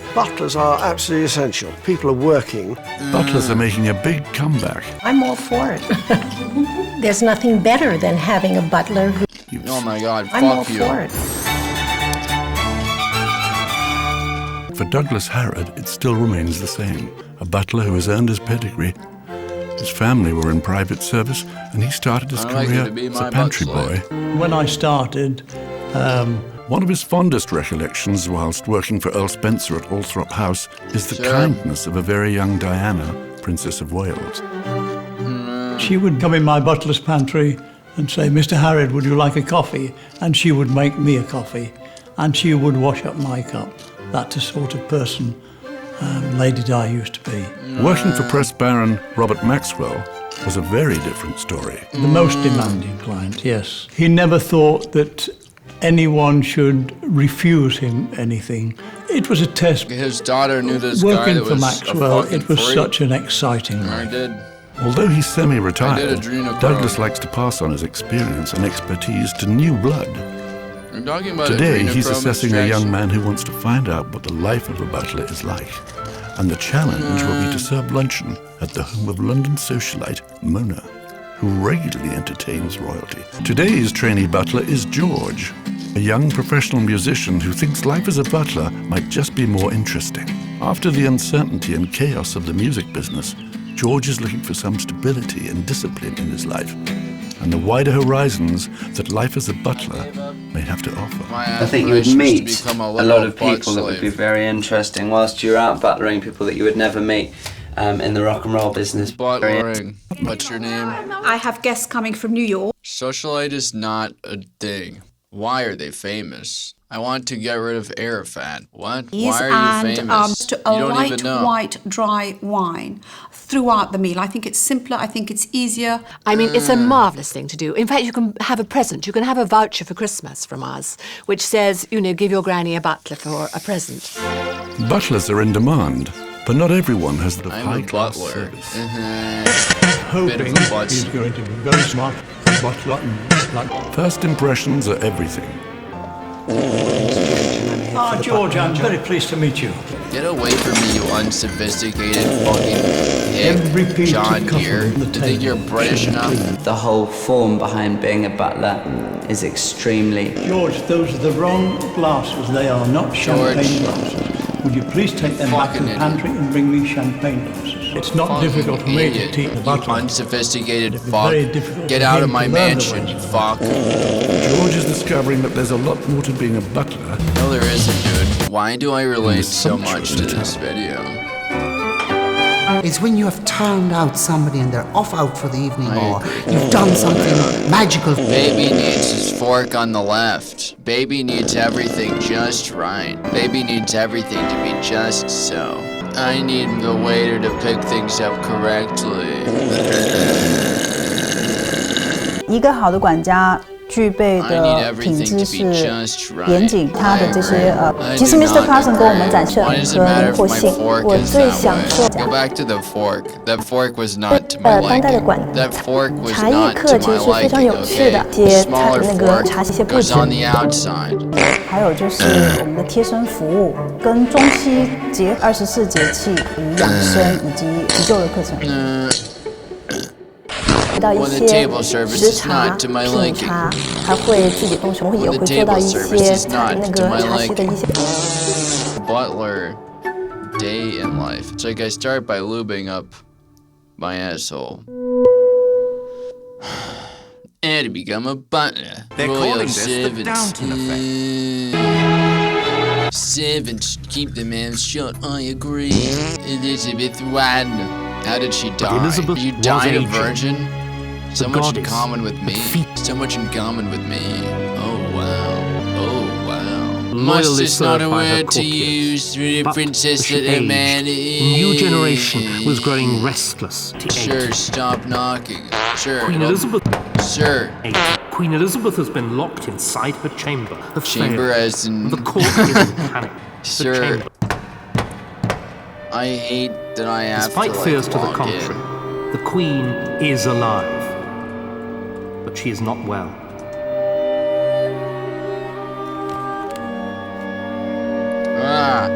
Butlers are absolutely essential. People are working. Butlers are making a big comeback. I'm all for it. There's nothing better than having a butler who... Oh my God, I'm all fuck you. for it. For Douglas Harrod, it still remains the same. A butler who has earned his pedigree. His family were in private service, and he started his career as a pantry boy. When I started, one of his fondest recollections whilst working for Earl Spencer at Althorp House is the kindness of a very young Diana, Princess of Wales. She would come in my butler's pantry and say, "Mr. Harrod, would you like a coffee?" And she would make me a coffee, and she would wash up my cup. That's the sort of person Lady Di used to be. Working for Press Baron Robert Maxwell was a very different story. The most demanding client, yes. He never thought that anyone should refuse him anything. It was a test. His daughter knew this guy Working that for was Maxwell, a fucking it was freak. such an exciting I life. did. Although he's I semi-retired, did adrenochrome. Douglas likes to pass on his experience and expertise to new blood. I'm talking about Today, he's adrenochrome assessing a young extraction. man who wants to find out what the life of a butler is like. And the challenge will be to serve luncheon at the home of London socialite Mona, who regularly entertains royalty. Today's trainee butler is George, a young professional musician who thinks life as a butler might just be more interesting. After the uncertainty and chaos of the music business, George is looking for some stability and discipline in his life, and the wider horizons that life as a butler may have to offer. I think you would meet a lot of people that would be very interesting whilst you're out butlering, people that you would never meet in the rock and roll business. Butlering. What's your name? I have guests coming from New York. Socialite is not a thing. Why are they famous? I want to get rid of Arafat. What? Why are you famous? To You a don't light even know. white dry wine throughout the meal. I think it's simpler. I think it's easier. I mean, it's a marvellous thing to do. In fact, you can have a present. You can have a voucher for Christmas from us, which says, you know, give your granny a butler for a present. Butlers are in demand, but not everyone has the I'm a high-class butler. service. Hoping Bit of a butt he's slap. going to be very smart, butler, like... First impressions are everything. Ah, George, I'm very pleased to meet you. Get away from me, you unsophisticated fucking Every hick, piece of John cutlery Deere. on the You think you're table British should be enough? clean. The whole form behind being a butler is extremely... George, those are the wrong glasses. They are not champagne glasses. Would you please take them back to Fucking the idiot. pantry and bring me champagne glasses? It's not difficult for me to Idiot. teach the You butler. unsophisticated It'd be fuck. very difficult Get for out him of my to learn the mansion, ways. you fuck. George is discovering that there's a lot more to being a butler. No, there isn't, dude. Why do I relate It's so much to sumptuous. this video? It's when you have turned out somebody and they're off out for the evening, I or agree. you've done something magical. Baby needs his fork on the left. Baby needs everything just right. Baby needs everything to be just so. I need the waiter to pick things up correctly. 一个好的管家具备 I need 的品 everything 质 to be 是 just right. 严谨，他的这些 I 其实 do Mr. not Carson 跟我们 agree. 展示了 Why 很 does 多 it matter 灵 if 活 my 性。 fork 我 is 最 that 享受 way? Go back to the fork. That fork was not to my 当代的 liking. 管 That fork was 茶艺 not 课 to 其 my 实是非常 liking, 有趣的， okay? 一些Smaller 那个 fork 茶席一些布 goes 景， on the outside. 还有就是我们的贴身服务，跟中西结24节气与养生以及急救的课程。提到一 When the 些 table service 时 is 茶、 not to my 品 liking. 茶，还会自己动手，我们也 When 会 the 做到 table 一 service 些 is not 那 to 个 my 茶席的一些。 Butler day in life. It's like I start by lubing up my asshole. And to become a butler. They're Royal calling this the servants. Downton Servants keep their mouths shut, I agree. Elizabeth I. How did she die? Elizabeth You was died a aging. virgin? So much in goddess common with me. So much in common with me. Oh wow. Oh wow. Must Loyally is not a served by her word to courtiers. use for a But princess as she that a man aged, is. a new generation was growing restless to Sure, age. stop knocking. Sure. Queen it'll- Elizabeth Sure. Queen Elizabeth has been locked inside her chamber. Her Chamber fair. as in. The court is in panic. The Sure. chamber. I hate that I have Despite to fears like to the walk contrary, in. the Queen is alive, but she is not well. Ah.